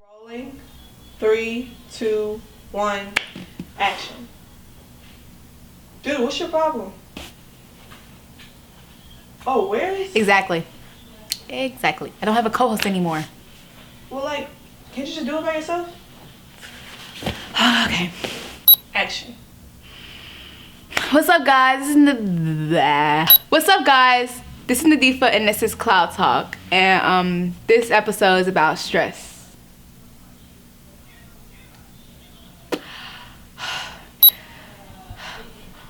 Rolling. 3, 2, 1, action. Dude, what's your problem? Oh, where is? Exactly. I don't have a co-host anymore. Well, like, can't you just do it by yourself? Okay. Action. What's up, guys? What's up, guys? This is Nadifa, and this is Cloud Talk. And this episode is about stress.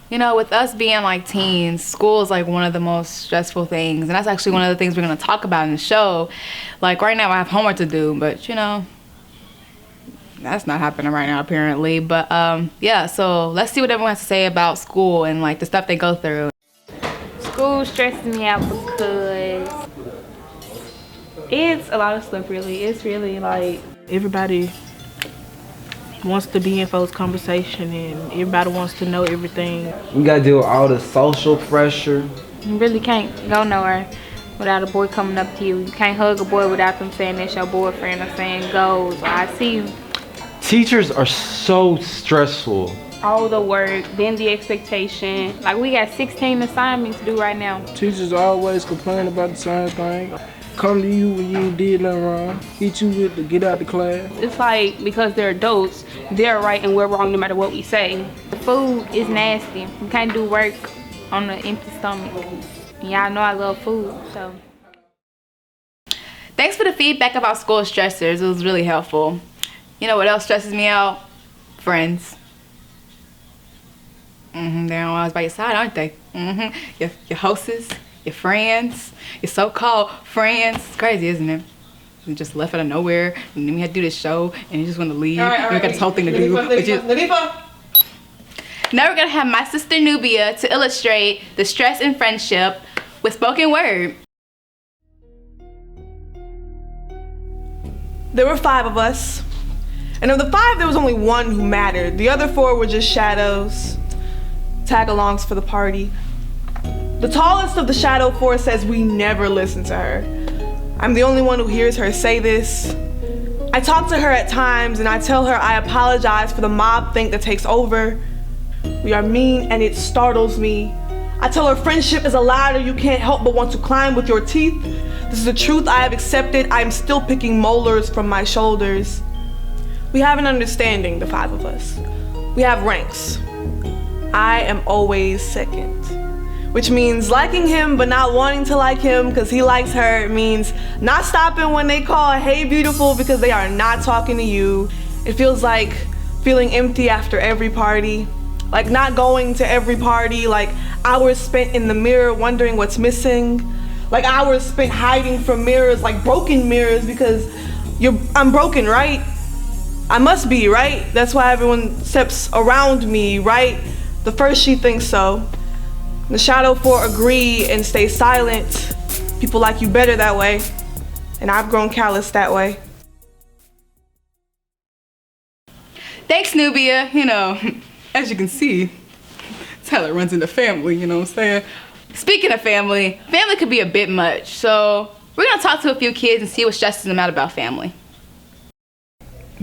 You know, with us being like teens, school is like one of the most stressful things, and that's actually one of the things we're gonna talk about in the show. Like right now I have homework to do, but you know, that's not happening right now apparently. But yeah, so let's see what everyone has to say about school and like the stuff they go through. School stresses me out because it's a lot of stuff really. It's really like everybody wants to be in folks' conversation and everybody wants to know everything. You gotta deal with all the social pressure. you really can't go nowhere without a boy coming up to you. You can't hug a boy without them saying that's your boyfriend or saying goes or I see you. Teachers are so stressful. All the work, then the expectation. Like we got 16 assignments due right now. Teachers always complain about the same thing. Come to you when you ain't did nothing wrong. Hit you with the get out the class. It's like because they're adults, they're right and we're wrong no matter what we say. The food is nasty. You can't do work on an empty stomach. And y'all know I love food, so. Thanks for the feedback about school stressors. It was really helpful. You know what else stresses me out? Friends. They're always by your side, aren't they? Your hosts, your friends, your so-called friends. It's crazy, isn't it? You just left out of nowhere, and then we had to do this show, and you just want to leave. All right, and we got this whole thing to do. Nadifa. Now we're gonna have my sister Nubia to illustrate the stress in friendship with spoken word. There were 5 of us. And of the 5, there was only 1 who mattered. The other 4 were just shadows. Tag-alongs for the party. The tallest of the shadow 4 says we never listen to her. I'm the only one who hears her say this. I talk to her at times and I tell her I apologize for the mob think that takes over. We are mean and it startles me. I tell her friendship is a ladder you can't help but want to climb with your teeth. This is a truth I have accepted. I am still picking molars from my shoulders. We have an understanding, the 5 of us. We have ranks. I am always second, which means liking him but not wanting to like him because he likes her. It means not stopping when they call hey beautiful because they are not talking to you. It feels like feeling empty after every party, like not going to every party, like hours spent in the mirror wondering what's missing, like hours spent hiding from mirrors, like broken mirrors because I'm broken, right? I must be, right? That's why everyone steps around me, right? The first she thinks so. The shadow 4 agree and stay silent. People like you better that way. And I've grown callous that way. Thanks, Nubia. You know, as you can see, Tyler runs in the family, you know what I'm saying? Speaking of family, family could be a bit much. So we're gonna talk to a few kids and see what stresses them out about family.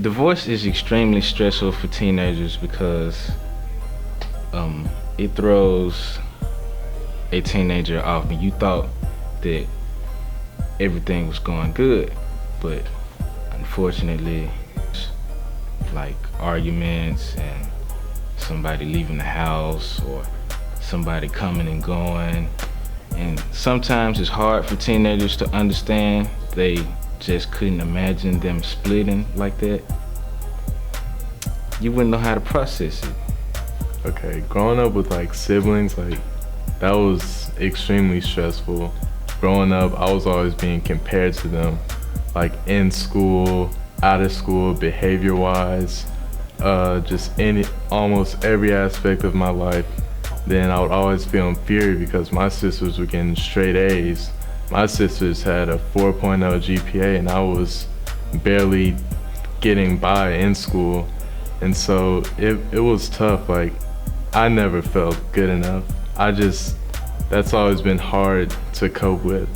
Divorce is extremely stressful for teenagers because it throws a teenager off, and you thought that everything was going good, but unfortunately, like arguments and somebody leaving the house or somebody coming and going, and sometimes it's hard for teenagers to understand. They just couldn't imagine them splitting like that. You wouldn't know how to process it. Okay, growing up with like siblings, like that was extremely stressful. Growing up, I was always being compared to them, like in school, out of school, behavior-wise, just almost every aspect of my life. Then I would always feel inferior because my sisters were getting straight A's. My sisters had a 4.0 GPA and I was barely getting by in school. And so it was tough. Like, I never felt good enough. That's always been hard to cope with.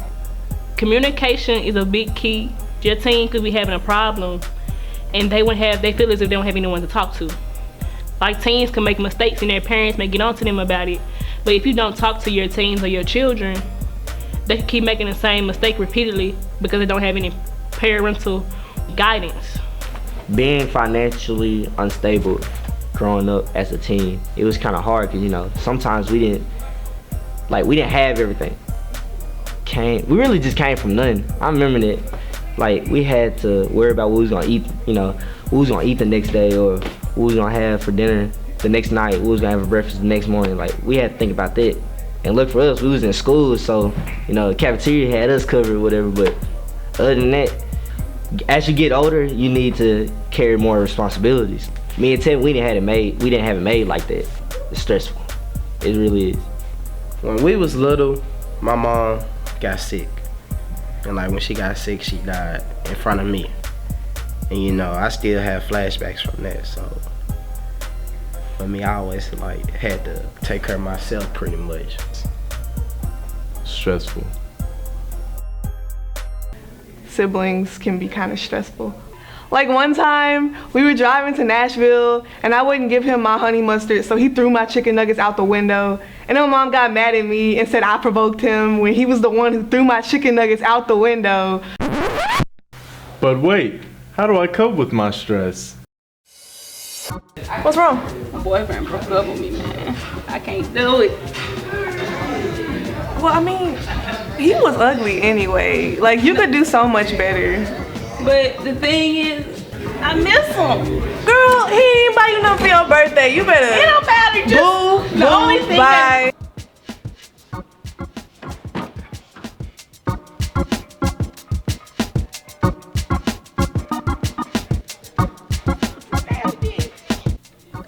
Communication is a big key. Your teen could be having a problem and they feel as if they don't have anyone to talk to. Like, teens can make mistakes and their parents may get on to them about it. But if you don't talk to your teens or your children, they can keep making the same mistake repeatedly because they don't have any parental guidance. Being financially unstable growing up as a teen, it was kind of hard because, you know, sometimes we didn't have everything. We really just came from nothing. I remember that, like, we had to worry about what we was gonna eat, you know, what we was gonna eat the next day, or what we was gonna have for dinner the next night, what we was gonna have for breakfast the next morning. Like, we had to think about that. And look, for us, we was in school, so, you know, the cafeteria had us covered or whatever, but other than that, as you get older, you need to carry more responsibilities. Me and Tim, we didn't have it made like that. It's stressful. It really is. When we was little, my mom got sick. And like when she got sick, she died in front of me. And you know, I still have flashbacks from that, so for me, I always like had to take care of myself pretty much. Stressful. Siblings can be kind of stressful. Like one time, we were driving to Nashville and I wouldn't give him my honey mustard, so he threw my chicken nuggets out the window. And then my mom got mad at me and said I provoked him when he was the one who threw my chicken nuggets out the window. But wait, how do I cope with my stress? What's wrong? My boyfriend broke up with me, man. I can't do it. Well, I mean, he was ugly anyway. Like, you could do so much better. But the thing is, I miss him. Girl, he ain't buy you nothing for your birthday. You better. It don't matter. Just the only thing bye.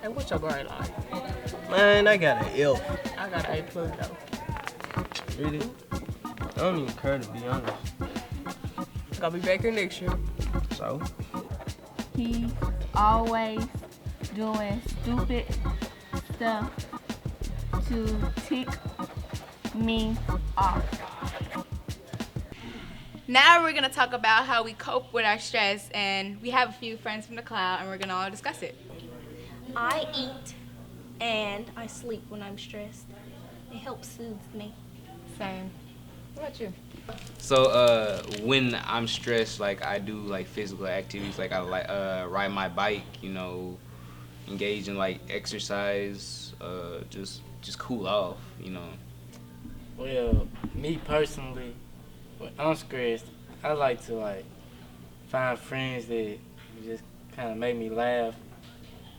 Hey, what's your grade like? Man, I got an F. I got an A+ though. Really? I don't even care, to be honest. Gotta be back here next year. So? He's always doing stupid stuff to tick me off. Now we're gonna talk about how we cope with our stress, and we have a few friends from the Cloud, and we're gonna all discuss it. I eat and I sleep when I'm stressed. It helps soothe me. Same. What about you? So when I'm stressed, like I do like physical activities, like I ride my bike, you know, engage in like exercise, just cool off, you know. Well, me personally, when I'm stressed, I like to like find friends that just kind of make me laugh.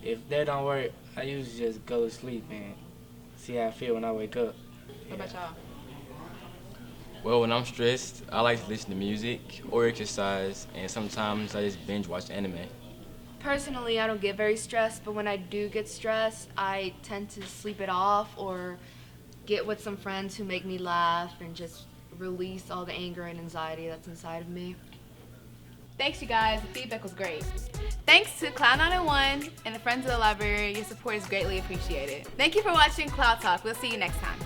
If that don't work, I usually just go to sleep and see how I feel when I wake up. What about y'all? Well, when I'm stressed, I like to listen to music or exercise, and sometimes I just binge watch anime. Personally, I don't get very stressed, but when I do get stressed, I tend to sleep it off or get with some friends who make me laugh and just release all the anger and anxiety that's inside of me. Thanks, you guys. The feedback was great. Thanks to Cloud 901 and the Friends of the Library. Your support is greatly appreciated. Thank you for watching Cloud Talk. We'll see you next time.